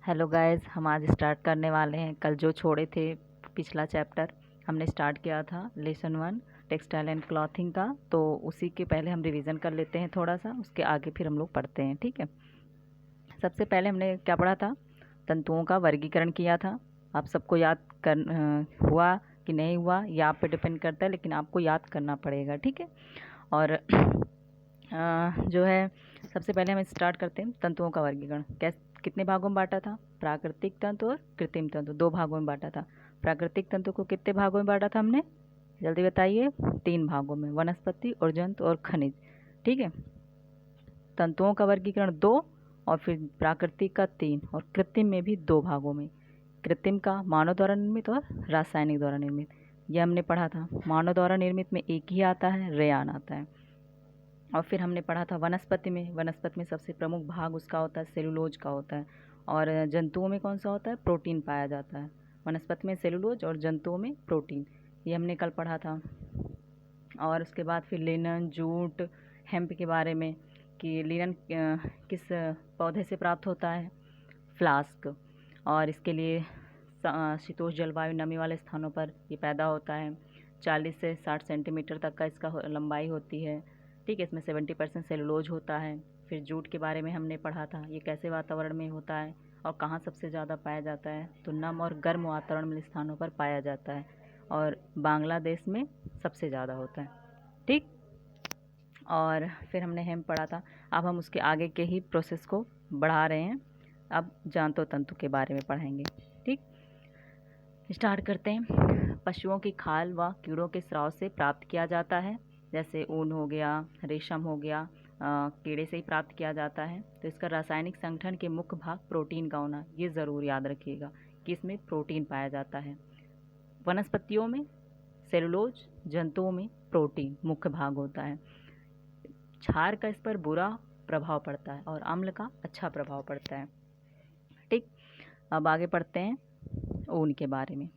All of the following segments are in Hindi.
हेलो गाइस, हम आज स्टार्ट करने वाले हैं। कल जो छोड़े थे पिछला चैप्टर हमने स्टार्ट किया था लेसन 1 टेक्सटाइल एंड क्लॉथिंग का, तो उसी के पहले हम रिवीजन कर लेते हैं थोड़ा सा, उसके आगे फिर हम लोग पढ़ते हैं। ठीक है, सबसे पहले हमने क्या पढ़ा था? तंतुओं का वर्गीकरण किया था। आप सबको याद कर हुआ कि नहीं हुआ, ये आप पे डिपेंड करता है, लेकिन आपको याद करना पड़ेगा। ठीक है, और जो है सबसे पहले हम स्टार्ट करते हैं तंतुओं का वर्गीकरण। कितने भागों में बांटा था? प्राकृतिक तंतु और कृत्रिम तंतु, दो भागों में बांटा था। प्राकृतिक तंतु को कितने भागों में बांटा था हमने? जल्दी बताइए। 3 भागों में, वनस्पति और जंतु और खनिज। ठीक है, तंतुओं का वर्गीकरण 2, और फिर प्राकृतिक का 3, और कृत्रिम में भी 2 भागों में। कृत्रिम का मानव द्वारा निर्मित और रासायनिक द्वारा निर्मित, यह हमने पढ़ा था। मानव द्वारा निर्मित में एक ही आता है, रेयान आता है। और फिर हमने पढ़ा था वनस्पति में सबसे प्रमुख भाग उसका होता है सेलुलोज का होता है, और जंतुओं में कौन सा होता है? प्रोटीन पाया जाता है। वनस्पति में सेलुलोज और जंतुओं में प्रोटीन, ये हमने कल पढ़ा था। और उसके बाद फिर लिनन, जूट, हेम्प के बारे में कि लिनन किस पौधे से प्राप्त होता है? फ्लास्क, और इसके लिए शीतोष्ण जलवायु नमी वाले स्थानों पर ये पैदा होता है। 40 से 60 सेंटीमीटर तक का इसका लंबाई होती है। ठीक है, इसमें 70% सेलुलोज होता है। फिर जूट के बारे में हमने पढ़ा था, ये कैसे वातावरण में होता है और कहाँ सबसे ज़्यादा पाया जाता है? तो नम और गर्म वातावरण वाले स्थानों पर पाया जाता है, और बांग्लादेश में सबसे ज़्यादा होता है। ठीक, और फिर हमने हेम पढ़ा था। अब हम उसके आगे के ही प्रोसेस को बढ़ा रहे हैं, अब जांतो तंतु के बारे में पढ़ेंगे। ठीक, स्टार्ट करते हैं। पशुओं की खाल व कीड़ों के स्राव से प्राप्त किया जाता है, जैसे ऊन हो गया, रेशम हो गया, कीड़े से ही प्राप्त किया जाता है। तो इसका रासायनिक संगठन के मुख्य भाग प्रोटीन का होना, ये ज़रूर याद रखिएगा कि इसमें प्रोटीन पाया जाता है। वनस्पतियों में सेलुलोज, जंतुओं में प्रोटीन मुख्य भाग होता है। क्षार का इस पर बुरा प्रभाव पड़ता है और अम्ल का अच्छा प्रभाव पड़ता है। ठीक, अब आगे पढ़ते हैं ऊन के बारे में।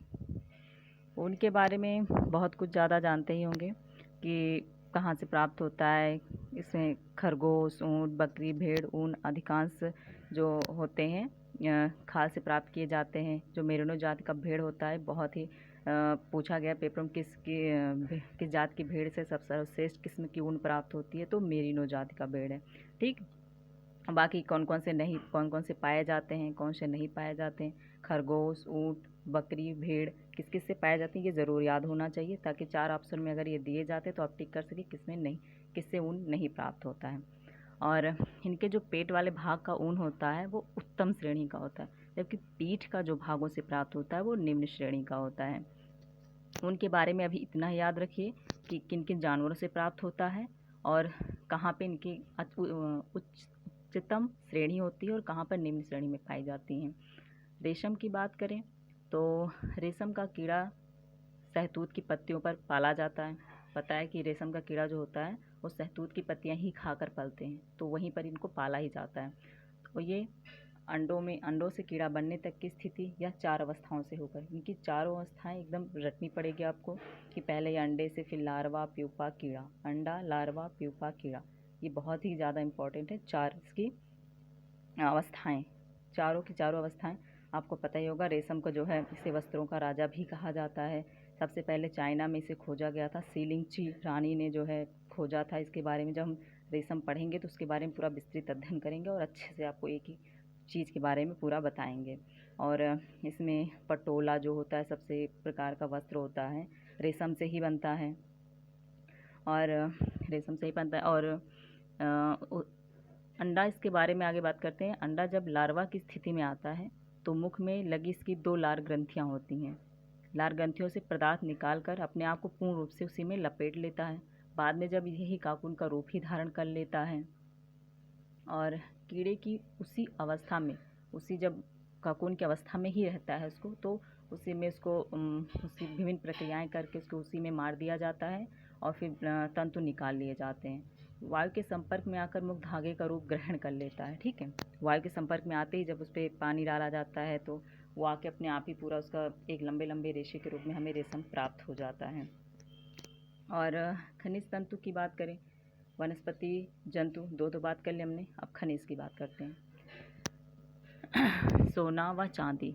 ऊन के बारे में बहुत कुछ ज़्यादा जानते ही होंगे कि कहाँ से प्राप्त होता है। इसमें खरगोश, ऊँट, बकरी, भेड़ ऊन अधिकांश जो होते हैं खाल से प्राप्त किए जाते हैं। जो मेरिनो जाति का भेड़ होता है, बहुत ही पूछा गया पेपर में किस जात की भेड़ से सबसे सर्वश्रेष्ठ किस्म की ऊन प्राप्त होती है, तो मेरिनो जाति का भेड़ है। ठीक, बाकी कौन कौन से पाए जाते हैं, कौन से नहीं पाए जाते हैं। खरगोश, ऊँट, बकरी, भेड़ किस किस से पाए जाते हैं, ये ज़रूर याद होना चाहिए, ताकि 4 ऑप्शन में अगर ये दिए जाते तो आप टिक कर सके किसमें नहीं, किससे ऊन नहीं प्राप्त होता है। और इनके जो पेट वाले भाग का ऊन होता है वो उत्तम श्रेणी का होता है, जबकि पीठ का जो भागों से प्राप्त होता है वो निम्न श्रेणी का होता है। उनके बारे में अभी इतना याद रखिए कि किन किन जानवरों से प्राप्त होता है और कहाँ पे इनकी उच्चतम श्रेणी होती है और कहाँ पर निम्न श्रेणी में पाई जाती हैं। रेशम की बात करें तो रेशम का कीड़ा सहतूत की पत्तियों पर पाला जाता है। पता है कि रेशम का कीड़ा जो होता है वो सहतूत की पत्तियां ही खाकर पलते हैं, तो वहीं पर इनको पाला ही जाता है। तो ये अंडों से कीड़ा बनने तक की स्थिति या 4 अवस्थाओं से होकर, इनकी चारों अवस्थाएं एकदम रटनी पड़ेगी आपको कि पहले ये अंडे से, फिर लार्वा, प्यूपा, कीड़ा, अंडा, लार्वा, प्यूपा, कीड़ा। ये बहुत ही ज़्यादा इम्पॉर्टेंट है, 4 इसकी अवस्थाएं, चारों की चारों अवस्थाएं आपको पता ही होगा। रेशम को जो है इसे वस्त्रों का राजा भी कहा जाता है। सबसे पहले चाइना में इसे खोजा गया था, सीलिंगची रानी ने जो है खोजा था इसके बारे में। जब हम रेशम पढ़ेंगे तो उसके बारे में पूरा विस्तृत अध्ययन करेंगे और अच्छे से आपको एक ही चीज़ के बारे में पूरा बताएंगे। और इसमें पटोला जो होता है सबसे प्रकार का वस्त्र होता है, रेशम से ही बनता है, और रेशम से ही बनता है। और अंडा, इसके बारे में आगे बात करते हैं। अंडा जब लार्वा की स्थिति में आता है तो मुख में लगी इसकी 2 लार ग्रंथियाँ होती हैं। लार ग्रंथियों से पदार्थ निकालकर अपने आप को पूर्ण रूप से उसी में लपेट लेता है। बाद में जब यही काकुन का रूप ही धारण कर लेता है, और कीड़े की उसी अवस्था में, उसी जब काकुन की अवस्था में ही रहता है उसको, तो उसी में उसको उसी विभिन्न प्रक्रियाएं करके उसको उसी में मार दिया जाता है और फिर तंतु निकाल लिए जाते हैं। वायु के संपर्क में आकर मुक्त धागे का रूप ग्रहण कर लेता है। ठीक है, वायु के संपर्क में आते ही जब उस पर पानी डाला जाता है तो वो आके अपने आप ही पूरा उसका एक लंबे लंबे रेशे के रूप में हमें रेशम प्राप्त हो जाता है। और खनिज तंतु की बात करें, वनस्पति, जंतु, दो बात कर ली हमने, अब खनिज की बात करते हैं। सोना व चांदी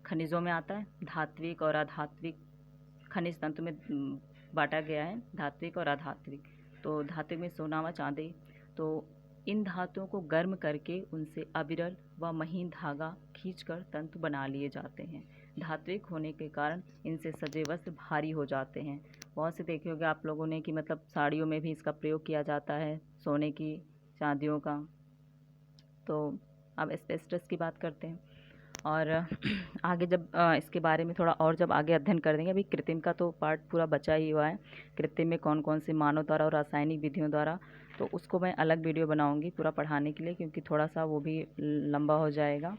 खनिजों में आता है। धात्विक और अधात्विक खनिज तंतु में बांटा गया है, धात्विक और अधात्विक। तो धात्विक में सोना व चांदी। तो इन धातुओं को गर्म करके उनसे अविरल व महीन धागा खींचकर तंतु बना लिए जाते हैं। धात्विक होने के कारण इनसे सजे वस्त्र भारी हो जाते हैं। बहुत से देखे होंगे आप लोगों ने कि मतलब साड़ियों में भी इसका प्रयोग किया जाता है, सोने की, चांदियों का। तो अब एस्बेस्टस की बात करते हैं और आगे जब इसके बारे में थोड़ा और जब आगे अध्ययन कर देंगे। अभी कृत्रिम का तो पार्ट पूरा बचा ही हुआ है, कृत्रिम में कौन कौन से मानव द्वारा और रासायनिक विधियों द्वारा, तो उसको मैं अलग वीडियो बनाऊंगी पूरा पढ़ाने के लिए, क्योंकि थोड़ा सा वो भी लंबा हो जाएगा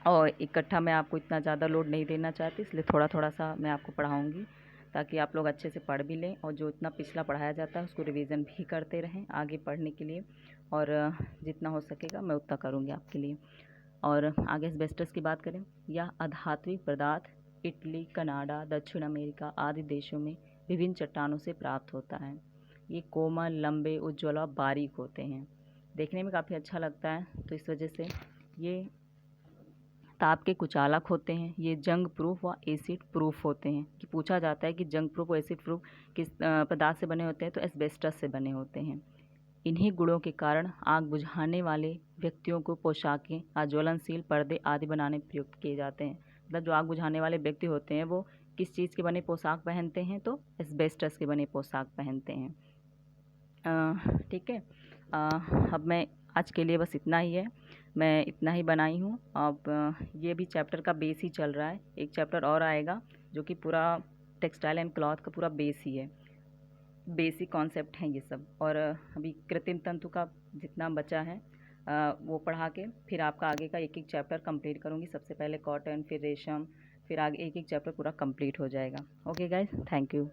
और इकट्ठा मैं आपको इतना ज़्यादा लोड नहीं देना चाहती, इसलिए थोड़ा थोड़ा सा मैं आपको पढ़ाऊँगी ताकि आप लोग अच्छे से पढ़ भी लें और जो इतना पिछला पढ़ाया जाता है उसको रिवीजन भी करते रहें आगे पढ़ने के लिए, और जितना हो सकेगा मैं उतना करूँगी आपके लिए। और आगे एस्बेस्टस की बात करें, यह अधात्विक पदार्थ इटली, कनाडा, दक्षिण अमेरिका आदि देशों में विभिन्न चट्टानों से प्राप्त होता है। ये कोमल, लंबे, उज्ज्वल और बारीक होते हैं, देखने में काफ़ी अच्छा लगता है। तो इस वजह से ये ताप के कुचालक होते हैं। ये जंग प्रूफ व एसिड प्रूफ होते हैं। कि पूछा जाता है कि जंग प्रूफ व एसिड प्रूफ किस पदार्थ से बने होते हैं, तो एस्बेस्टस से बने होते हैं। इन्हीं गुणों के कारण आग बुझाने वाले व्यक्तियों को पोशाकें, अज्वलनशील पर्दे आदि बनाने प्रयुक्त किए जाते हैं। मतलब जो आग बुझाने वाले व्यक्ति होते हैं वो किस चीज़ के बने पोशाक पहनते हैं, तो एस्बेस्टस के बने पोशाक पहनते हैं। ठीक है। अब मैं आज के लिए बस इतना ही है, मैं इतना ही बनाई हूँ। अब ये भी चैप्टर का बेस ही चल रहा है, एक चैप्टर और आएगा जो कि पूरा टेक्सटाइल एंड क्लॉथ का पूरा बेस ही है, बेसिक कॉन्सेप्ट हैं ये सब। और अभी कृत्रिम तंतु का जितना बचा है वो पढ़ा के फिर आपका आगे का एक एक चैप्टर कंप्लीट करूँगी। सबसे पहले कॉटन, फिर रेशम, फिर आगे एक एक चैप्टर पूरा कंप्लीट हो जाएगा। Okay guys, thank you.